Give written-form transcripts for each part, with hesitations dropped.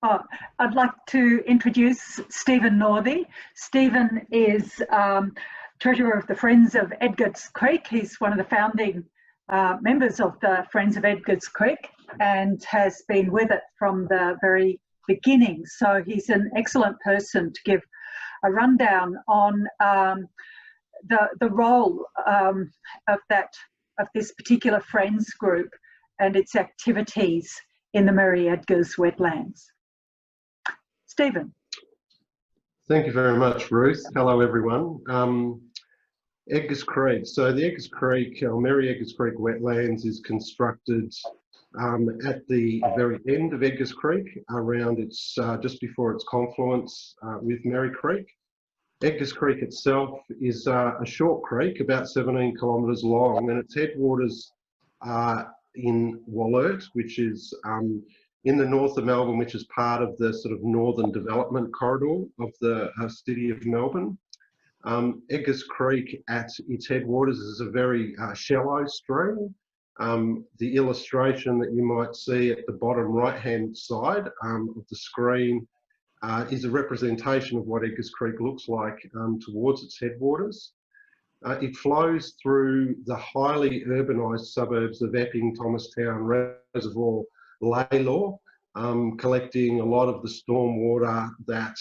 Oh, I'd like to introduce Stephen Northey. Stephen is Treasurer of the Friends of Edgars Creek. He's one of the founding members of the Friends of Edgars Creek and has been with it from the very beginning. So he's an excellent person to give a rundown on the role of this particular Friends group and its activities in the Merri Edgars wetlands. Stephen. Thank you very much, Ruth. Hello, everyone. Edgars Creek. So the Edgars Creek, Merri Edgars Creek wetlands is constructed at the very end of Edgars Creek, around its just before its confluence with Merri Creek. Edgars Creek itself is a short creek, about 17 kilometres long, and its headwaters are in Wallert, which is in the north of Melbourne, which is part of the sort of northern development corridor of the city of Melbourne. Edgars Creek at its headwaters is a very shallow stream. The illustration that you might see at the bottom right-hand side of the screen is a representation of what Edgars Creek looks like towards its headwaters. It flows through the highly urbanised suburbs of Epping, Thomastown, Reservoir, Laylaw, collecting a lot of the storm water that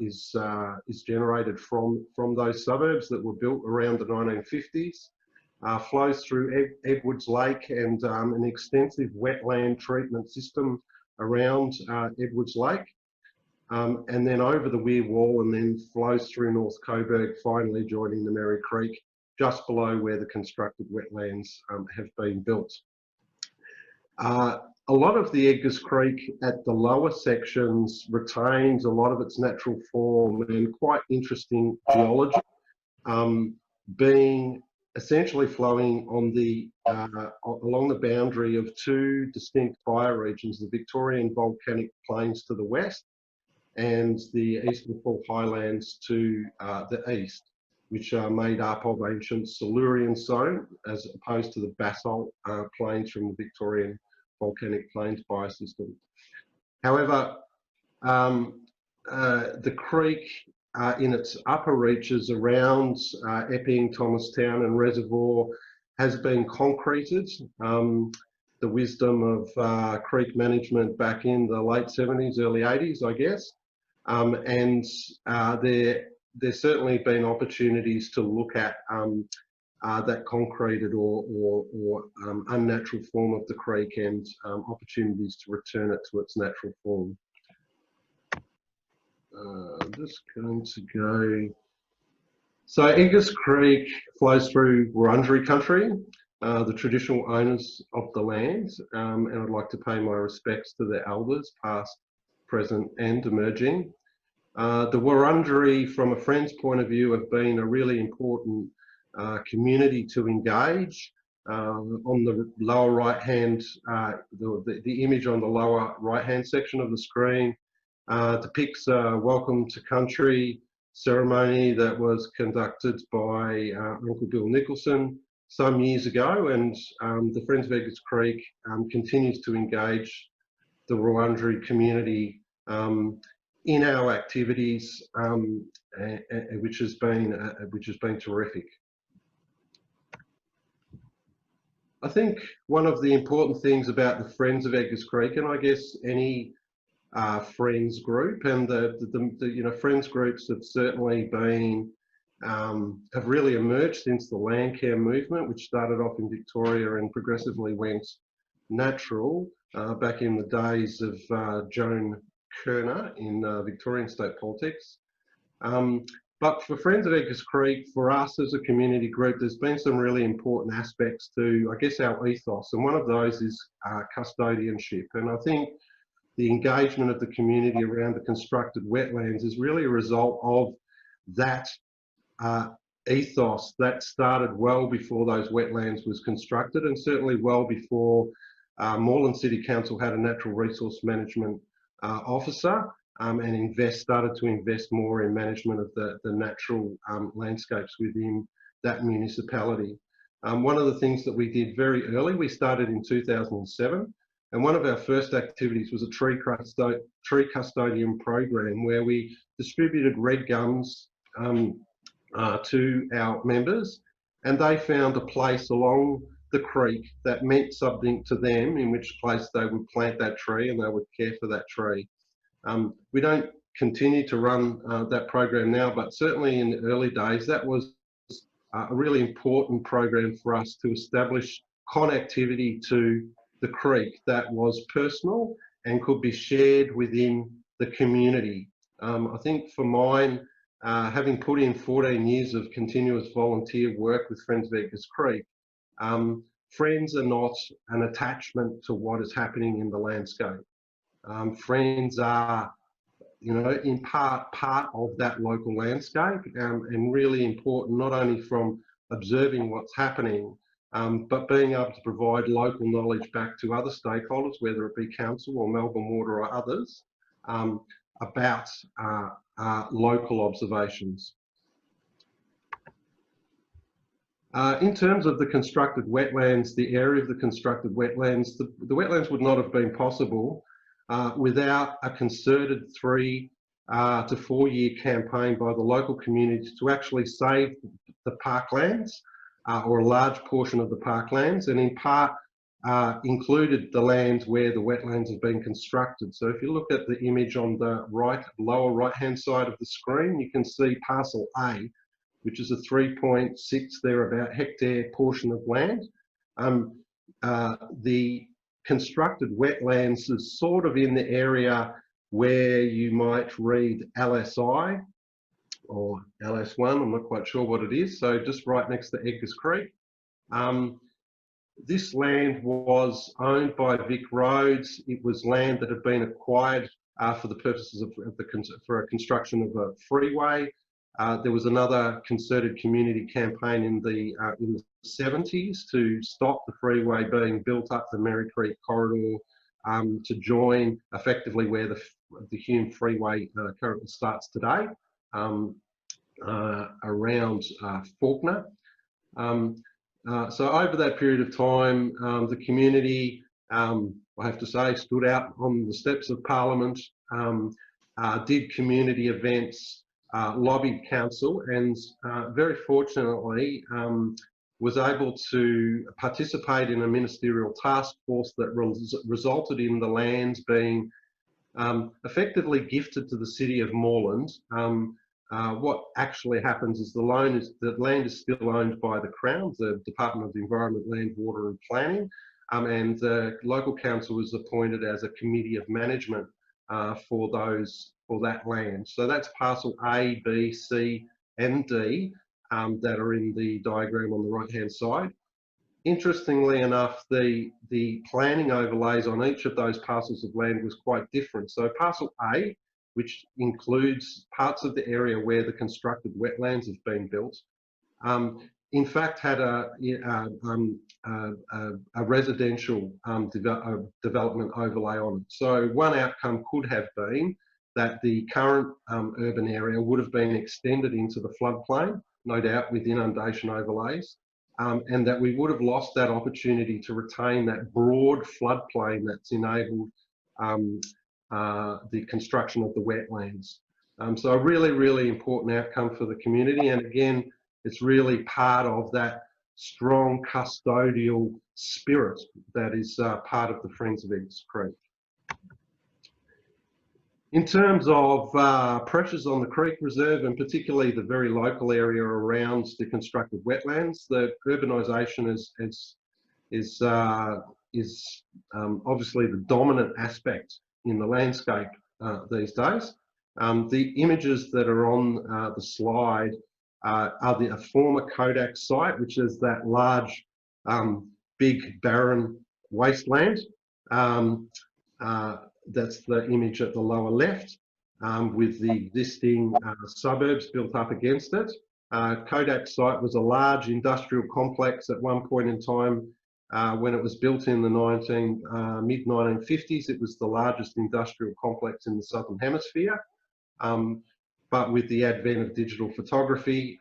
is generated from those suburbs that were built around the 1950s. Flows through Edwards Lake and an extensive wetland treatment system around Edwards Lake, and then over the Weir Wall, and then flows through North Coburg, finally joining the Merri Creek just below where the constructed wetlands have been built. A lot of the Edgars Creek at the lower sections retains a lot of its natural form and quite interesting geology, being essentially flowing on the along the boundary of two distinct bioregions, the Victorian volcanic plains to the west and the Eastern Fall Highlands to the east, which are made up of ancient Silurian soil as opposed to the basalt plains from the Victorian volcanic plains biosystem. However, the creek in its upper reaches around Epping, Thomastown and Reservoir has been concreted. The wisdom of creek management back in the late 70s, early 80s, I guess. And there's certainly been opportunities to look at that concreted or unnatural form of the creek and opportunities to return it to its natural form. I'm just going to go. So Edgars Creek flows through Wurundjeri country, the traditional owners of the land, and I'd like to pay my respects to the elders, past, present and emerging. The Wurundjeri, from a Friends point of view, have been a really important community to engage. On the lower right hand, the image on the lower right hand section of the screen depicts a welcome to country ceremony that was conducted by Uncle Bill Nicholson some years ago, and the Friends of Edgars Creek continues to engage the Wurundjeri community in our activities, which has been terrific. I think one of the important things about the Friends of Edgars Creek, and I guess any Friends group, and the Friends groups have certainly been have really emerged since the land care movement, which started off in Victoria and progressively went natural back in the days of Joan Kerner in Victorian state politics. But for Friends of Edgars Creek, for us as a community group, there's been some really important aspects to, I guess, our ethos, and one of those is custodianship. And I think the engagement of the community around the constructed wetlands is really a result of that ethos that started well before those wetlands was constructed, and certainly well before Moreland City Council had a natural resource management officer and started to invest more in management of the natural landscapes within that municipality. One of the things that we did very early, we started in 2007, And one of our first activities was a tree custodian program where we distributed red gums to our members, and they found a place along the creek that meant something to them, in which place they would plant that tree and they would care for that tree. We don't continue to run that program now, but certainly in the early days, that was a really important program for us to establish connectivity to the creek that was personal and could be shared within the community. I think for mine, having put in 14 years of continuous volunteer work with Friends of Edgars Creek, friends are not an attachment to what is happening in the landscape. Friends are, you know, in part of that local landscape, and really important not only from observing what's happening, but being able to provide local knowledge back to other stakeholders, whether it be council or Melbourne Water or others, about local observations. In terms of the constructed wetlands, the area of the constructed wetlands, the wetlands would not have been possible without a concerted 3 to 4 year campaign by the local community to actually save the parklands, or a large portion of the parklands, and in part included the lands where the wetlands have been constructed. So if you look at the image on the lower right hand side of the screen, you can see parcel A, which is a 3.6 thereabout hectare portion of land. The constructed wetlands is sort of in the area where you might read LSI or LS1, I'm not quite sure what it is, so just right next to Edgars Creek. This land was owned by Vic Roads. It was land that had been acquired for the purposes of for a construction of a freeway. There was another concerted community campaign in the 70s to stop the freeway being built up the Merri Creek corridor to join effectively where the Hume Freeway currently starts today, around Faulkner. So over that period of time, the community, I have to say, stood out on the steps of Parliament, did community events, lobbied council, and very fortunately was able to participate in a ministerial task force that resulted in the lands being effectively gifted to the city of Moreland. What actually happens is the land is still owned by the Crown, the Department of the Environment, Land, Water and Planning, and the local council was appointed as a committee of management for that land. So that's parcel A, B, C and D that are in the diagram on the right hand side. Interestingly enough, the planning overlays on each of those parcels of land was quite different. So parcel A, which includes parts of the area where the constructed wetlands have been built, in fact had a residential development overlay on it. So one outcome could have been that the current urban area would have been extended into the floodplain, no doubt with inundation overlays, and that we would have lost that opportunity to retain that broad floodplain that's enabled the construction of the wetlands. So a really, really important outcome for the community. And again, it's really part of that strong custodial spirit that is part of the Friends of Edgars Creek. In terms of pressures on the Creek Reserve, and particularly the very local area around the constructed wetlands, the urbanisation is obviously the dominant aspect in the landscape these days. The images that are on the slide are a former Kodak site, which is that large, big barren wasteland. That's the image at the lower left, with the existing suburbs built up against it. Kodak site was a large industrial complex at one point in time. When it was built in the mid-1950s, it was the largest industrial complex in the Southern Hemisphere. But with the advent of digital photography,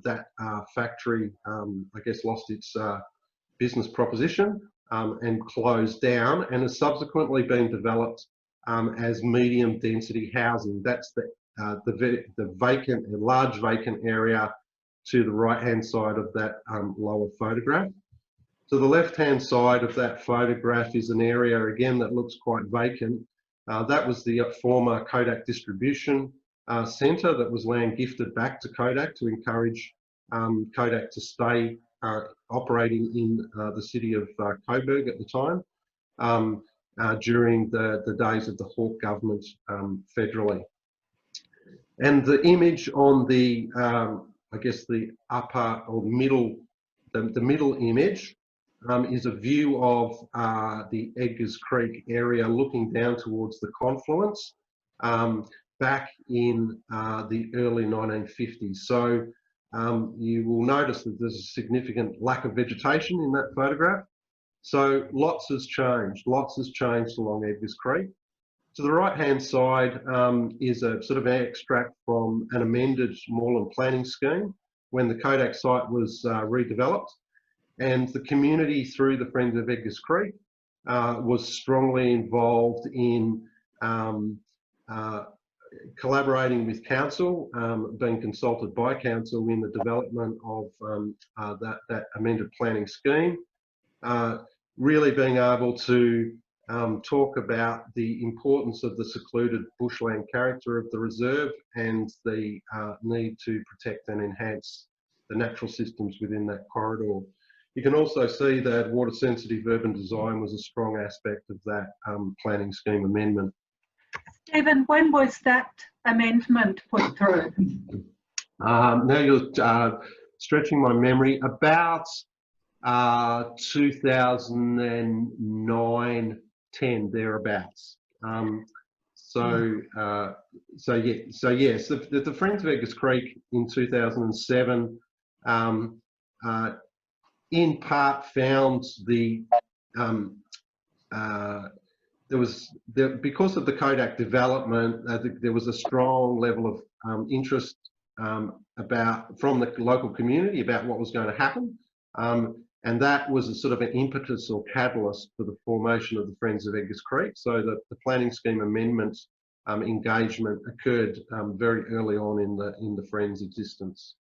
that factory, I guess, lost its business proposition. and closed down, and has subsequently been developed as medium density housing. That's the vacant, a large vacant area to the right hand side of that lower photograph. To the left hand side of that photograph is an area again that looks quite vacant. That was the former Kodak distribution centre that was land gifted back to Kodak to encourage Kodak to stay operating in the city of Coburg at the time during the days of the Hawke government federally. And the image on the, I guess the upper or middle, the middle image is a view of the Edgars Creek area looking down towards the confluence back in the early 1950s. So you will notice that there's a significant lack of vegetation in that photograph. So lots has changed along Edgars Creek. To the right hand side is a sort of an extract from an amended Moreland planning scheme when the Kodak site was redeveloped, and the community through the Friends of Edgars Creek was strongly involved in collaborating with council, being consulted by council in the development of that amended planning scheme, really being able to talk about the importance of the secluded bushland character of the reserve and the need to protect and enhance the natural systems within that corridor. You can also see that water sensitive urban design was a strong aspect of that planning scheme amendment. Stephen, when was that amendment put through? Now you're stretching my memory, about 2009, 10, thereabouts. Yes, the Friends of Edgars Creek in 2007 in part found the because of the Kodak development, there was a strong level of interest from the local community about what was going to happen. And that was a sort of an impetus or catalyst for the formation of the Friends of Edgars Creek, so that the planning scheme amendment engagement occurred very early on in the Friends' existence.